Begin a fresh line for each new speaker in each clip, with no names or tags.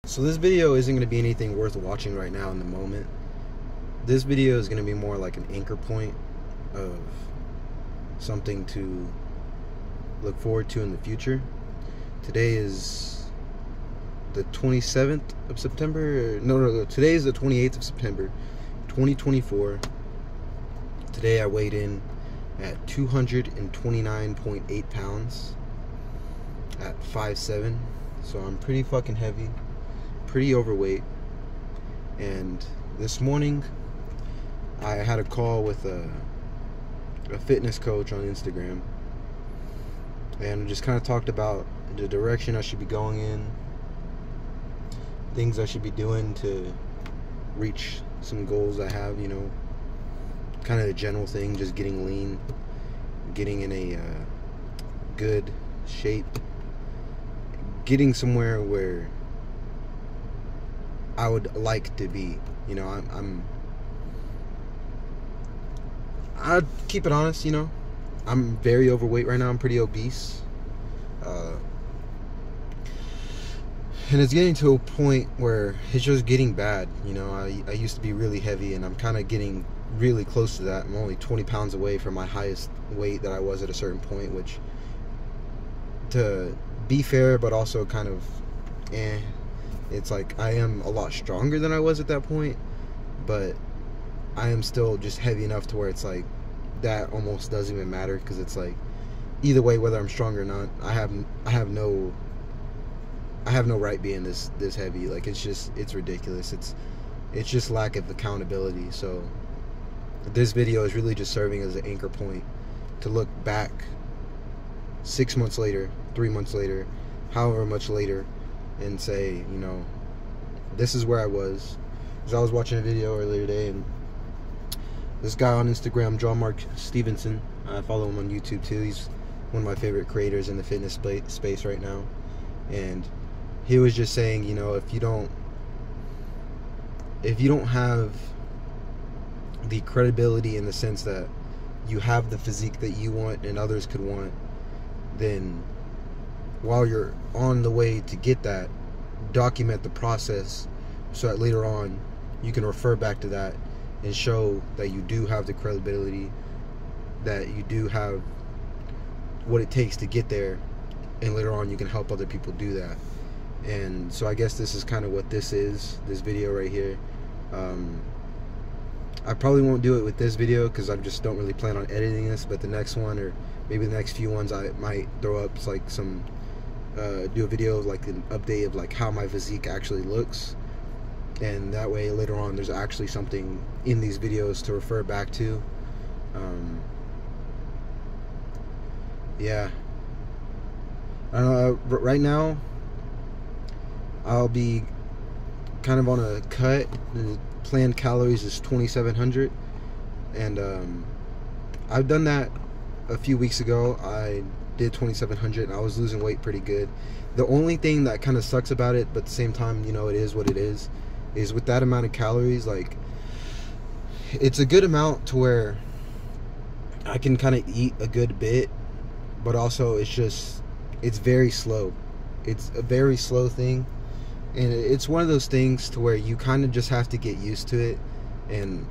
So this video isn't going to be anything worth watching right now in the moment. This video is going to be more like an anchor point of something to look forward to in the future. Today is the 27th of September. No, today is the 28th of September, 2024. Today I weighed in at 229.8 pounds at 5'7". So I'm pretty fucking heavy, pretty overweight. And this morning I had a call with a fitness coach on Instagram, and just kind of talked about the direction I should be going in, things I should be doing to reach some goals I have, kind of a general thing, just getting lean, getting in a good shape, getting somewhere where I would like to be. I'd keep it honest, I'm very overweight right now. I'm pretty obese. And it's getting to a point where it's just getting bad. I used to be really heavy, and I'm kind of getting really close to that. I'm only 20 pounds away from my highest weight that I was at a certain point, which, to be fair, but also kind of, it's like I am a lot stronger than I was at that point, but I am still just heavy enough to where it's like that almost doesn't even matter, because it's like either way, whether I'm strong or not, I have no right being this heavy. Like, it's ridiculous. It's just lack of accountability. So this video is really just serving as an anchor point to look back 6 months later, 3 months later, however much later, and say, this is where I was. Because I was watching a video earlier today, and this guy on Instagram, John Mark Stevenson, I follow him on YouTube too. He's one of my favorite creators in the fitness space right now. And he was just saying, if you don't have the credibility in the sense that you have the physique that you want and others could want, then while you're on the way to get that, document the process so that later on you can refer back to that and show that you do have the credibility, that you do have what it takes to get there, and later on you can help other people do that. And so I guess this is kind of what this is, this video right here. I probably won't do it with this video because I just don't really plan on editing this, but the next one, or maybe the next few ones, I might throw up like some do a video of like an update of like how my physique actually looks, and that way later on there's actually something in these videos to refer back to. Yeah, right now I'll be kind of on a cut. The planned calories is 2,700, and I've done that a few weeks ago. I did 2,700 and I was losing weight pretty good. The only thing that kind of sucks about it, but at the same time, it is what it is with that amount of calories, like, it's a good amount to where I can kind of eat a good bit, but also it's very slow. It's a very slow thing, and it's one of those things to where you kind of just have to get used to it. And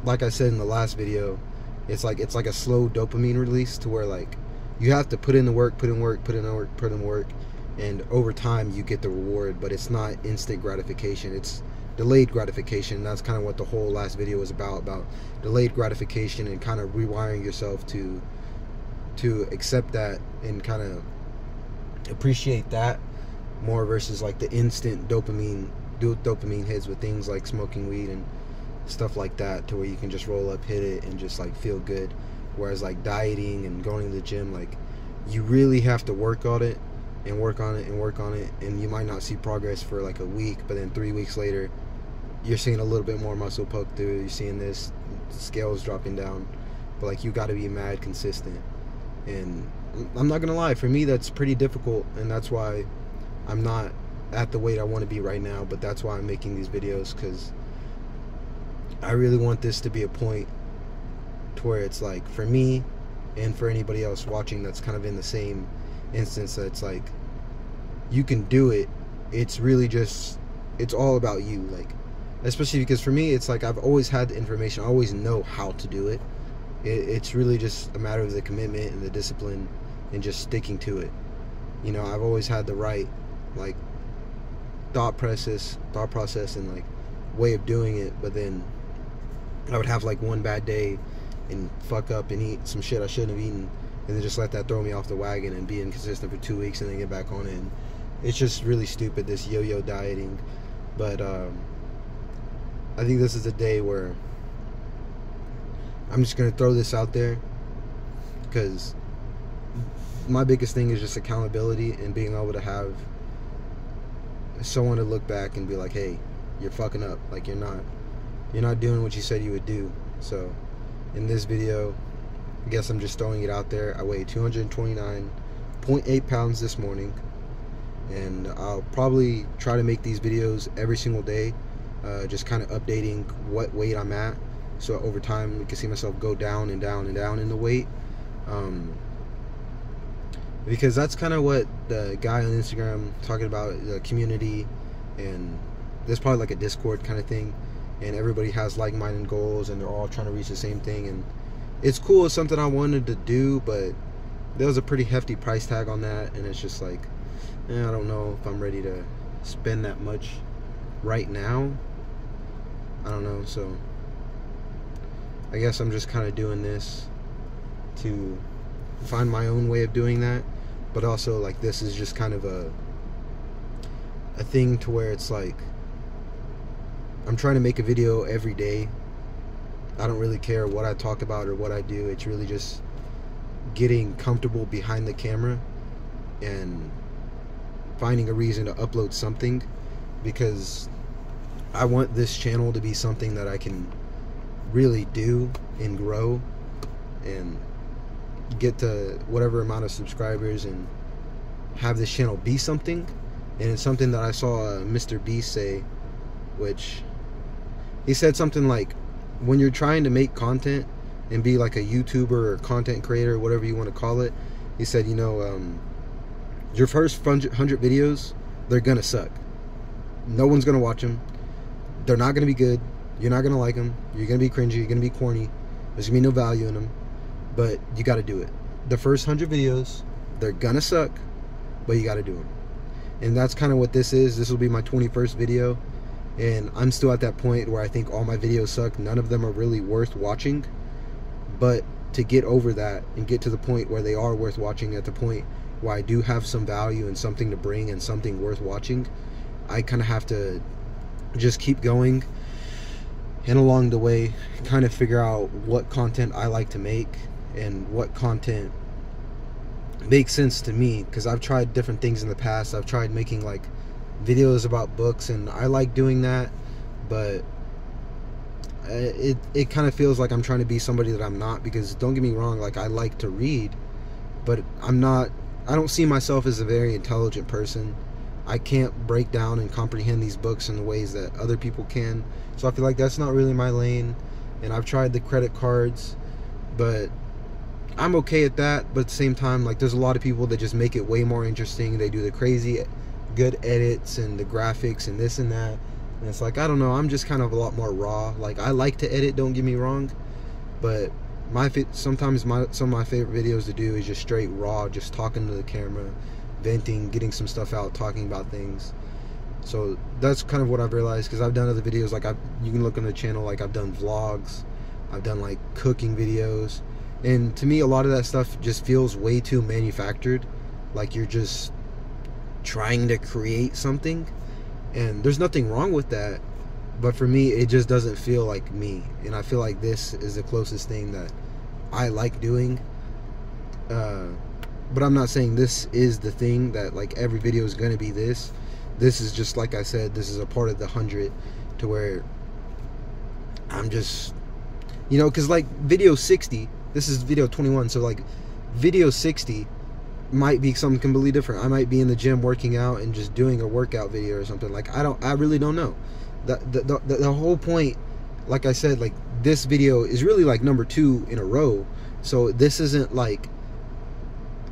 like I said in the last video, it's like a slow dopamine release, to where like you have to put in the work, and over time you get the reward. But it's not instant gratification, it's delayed gratification. That's kind of what the whole last video was about delayed gratification, and kind of rewiring yourself to accept that and kind of appreciate that more, versus like the instant dopamine hits with things like smoking weed and stuff like that, to where you can just roll up, hit it, and just like feel good. Whereas like dieting and going to the gym, like, you really have to work on it, and work on it, and you might not see progress for like a week, but then 3 weeks later you're seeing a little bit more muscle poke through, you're seeing this scales dropping down. But like, you got to be mad consistent. And I'm not gonna lie, for me that's pretty difficult, and that's why I'm not at the weight I want to be right now. But that's why I'm making these videos, because I really want this to be a point to where it's like, for me and for anybody else watching that's kind of in the same instance, that's like, you can do it. It's really just it's all about you. Like, especially because for me, it's like I've always had the information. I always know how to do it. It's really just a matter of the commitment and the discipline and just sticking to it. You know, I've always had the right, like, thought process and like way of doing it, but then I would have like one bad day and fuck up and eat some shit I shouldn't have eaten, and then just let that throw me off the wagon and be inconsistent for 2 weeks and then get back on it. And it's just really stupid, this yo-yo dieting. But I think this is a day where I'm just gonna throw this out there, because my biggest thing is just accountability and being able to have someone to look back and be like, hey, you're fucking up. Like, you're not doing what you said you would do. So in this video, I guess I'm just throwing it out there. I weighed 229.8 pounds this morning, and I'll probably try to make these videos every single day, just kind of updating what weight I'm at, so over time you can see myself go down and down and down in the weight, because that's kind of what the guy on Instagram talking about, the community, and there's probably like a Discord kind of thing, and everybody has like-minded goals and they're all trying to reach the same thing, and it's cool. It's something I wanted to do, but there was a pretty hefty price tag on that, and it's just like, I don't know if I'm ready to spend that much right now. I don't know. So I guess I'm just kind of doing this to find my own way of doing that, but also like this is just kind of a thing to where it's like I'm trying to make a video every day. I don't really care what I talk about or what I do. It's really just getting comfortable behind the camera and finding a reason to upload something, because I want this channel to be something that I can really do and grow and get to whatever amount of subscribers and have this channel be something. And it's something that I saw Mr. Beast say, which he said something like, when you're trying to make content and be like a YouTuber or content creator, whatever you want to call it, he said, you know, your first 100 videos, they're gonna suck. No one's gonna watch them. They're not gonna be good. You're not gonna like them. You're gonna be cringy. You're gonna be corny. There's gonna be no value in them. But you gotta do it. The first 100 videos, they're gonna suck, but you gotta do them. And that's kind of what this is. This will be my 21st video, and I'm still at that point where I think all my videos suck. None of them are really worth watching. But to get over that and get to the point where they are worth watching, at the point where I do have some value and something to bring and something worth watching, I kind of have to just keep going, and along the way kind of figure out what content I like to make and what content makes sense to me, because I've tried different things in the past. I've tried making like videos about books, and I like doing that, but it kind of feels like I'm trying to be somebody that I'm not, because don't get me wrong, like I like to read, but I don't see myself as a very intelligent person. I can't break down and comprehend these books in the ways that other people can, so I feel like that's not really my lane. And I've tried the credit cards, but I'm okay at that. But at the same time, like, there's a lot of people that just make it way more interesting. They do the crazy good edits and the graphics and this and that, and it's like, I don't know, I'm just kind of a lot more raw. Like, I like to edit, don't get me wrong, but sometimes some of my favorite videos to do is just straight raw, just talking to the camera, venting, getting some stuff out, talking about things. So that's kind of what I've realized, because I've done other videos, like you can look on the channel, like I've done vlogs, I've done like cooking videos, and to me a lot of that stuff just feels way too manufactured, like you're just trying to create something, and there's nothing wrong with that, but for me it just doesn't feel like me. And I feel like this is the closest thing that I like doing, but I'm not saying this is the thing that like every video is going to be this. This is just, like I said, this is a part of the 100, to where I'm just, you know, because like video 60, this is video 21, so like video 60 might be something completely different. I might be in the gym working out and just doing a workout video or something. Like, I really don't know. The whole point, like I said, like this video is really like number 2 in a row. So this isn't like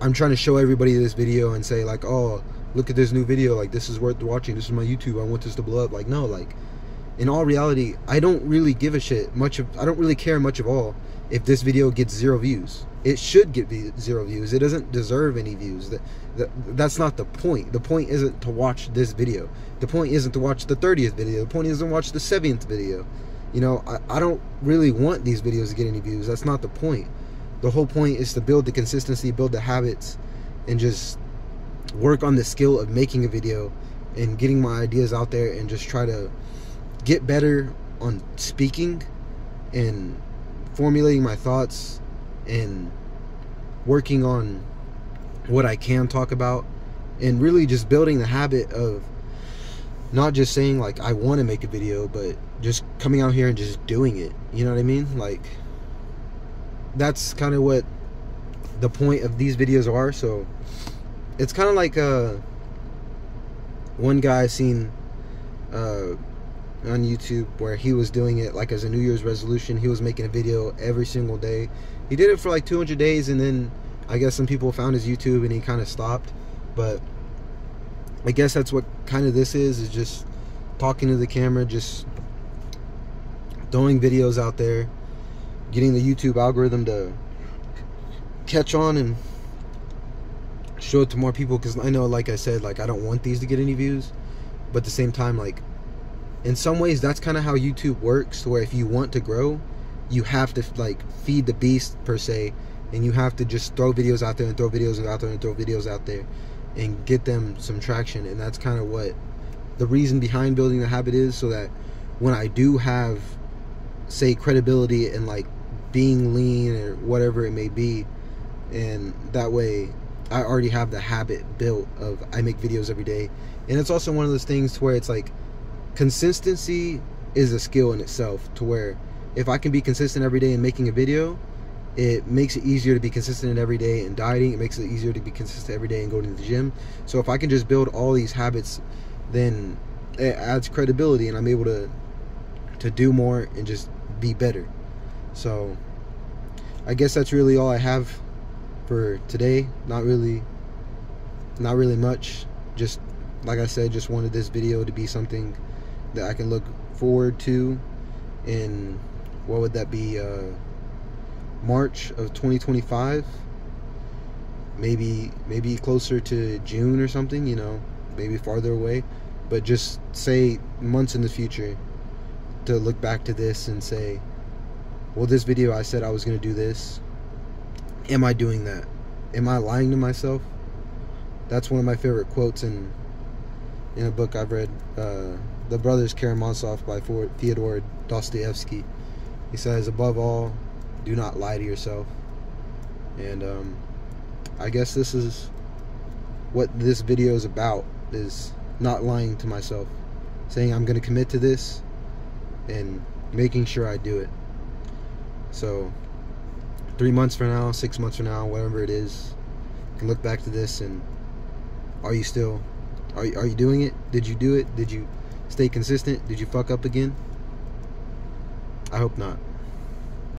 I'm trying to show everybody this video and say like, oh, look at this new video, like, this is worth watching, this is my YouTube, I want this to blow up. Like, no, like, in all reality, I don't really give a shit I don't really care much of all if this video gets 0 views. It should get 0 views. It doesn't deserve any views. That's not the point. The point isn't to watch this video. The point isn't to watch the 30th video. The point isn't to watch the 70th video. You know, I don't really want these videos to get any views. That's not the point. The whole point is to build the consistency, build the habits, and just work on the skill of making a video and getting my ideas out there, and just try to get better on speaking and formulating my thoughts and working on what I can talk about, and really just building the habit of not just saying like I want to make a video, but just coming out here and just doing it. You know what I mean? Like, that's kind of what the point of these videos are. So it's kind of like one guy I seen on YouTube where he was doing it like as a New Year's resolution. He was making a video every single day. He did it for like 200 days, and then I guess some people found his YouTube and he kind of stopped. But I guess that's what kind of this is just talking to the camera, just throwing videos out there, getting the YouTube algorithm to catch on and show it to more people. Because I know, like I said, like, I don't want these to get any views, but at the same time, like, in some ways that's kind of how YouTube works, where if you want to grow, you have to like feed the beast per se, and you have to just throw videos out there and throw videos out there and throw videos out there and get them some traction. And that's kind of what the reason behind building the habit is, so that when I do have, say, credibility and like being lean or whatever it may be, and that way I already have the habit built of I make videos every day. And it's also one of those things where it's like consistency is a skill in itself, to where if I can be consistent every day in making a video, it makes it easier to be consistent every day in dieting. It makes it easier to be consistent every day in going to the gym. So if I can just build all these habits, then it adds credibility, and I'm able to do more and just be better. So I guess that's really all I have for today. Not really much. Just like I said, just wanted this video to be something that I can look forward to in, what would that be, March of 2025, maybe closer to June or something, you know, maybe farther away, but just say months in the future, to look back to this and say, well, this video I said I was going to do this. Am I doing that? Am I lying to myself? That's one of my favorite quotes in a book I've read, The Brothers Karamazov by Fyodor Dostoevsky. He says, above all, do not lie to yourself. And I guess this is what this video is about, is not lying to myself, saying I'm going to commit to this and making sure I do it. So 3 months from now, 6 months from now, whatever it is, you can look back to this and are you doing it? Did you do it? Did you stay consistent? Did you fuck up again? I hope not.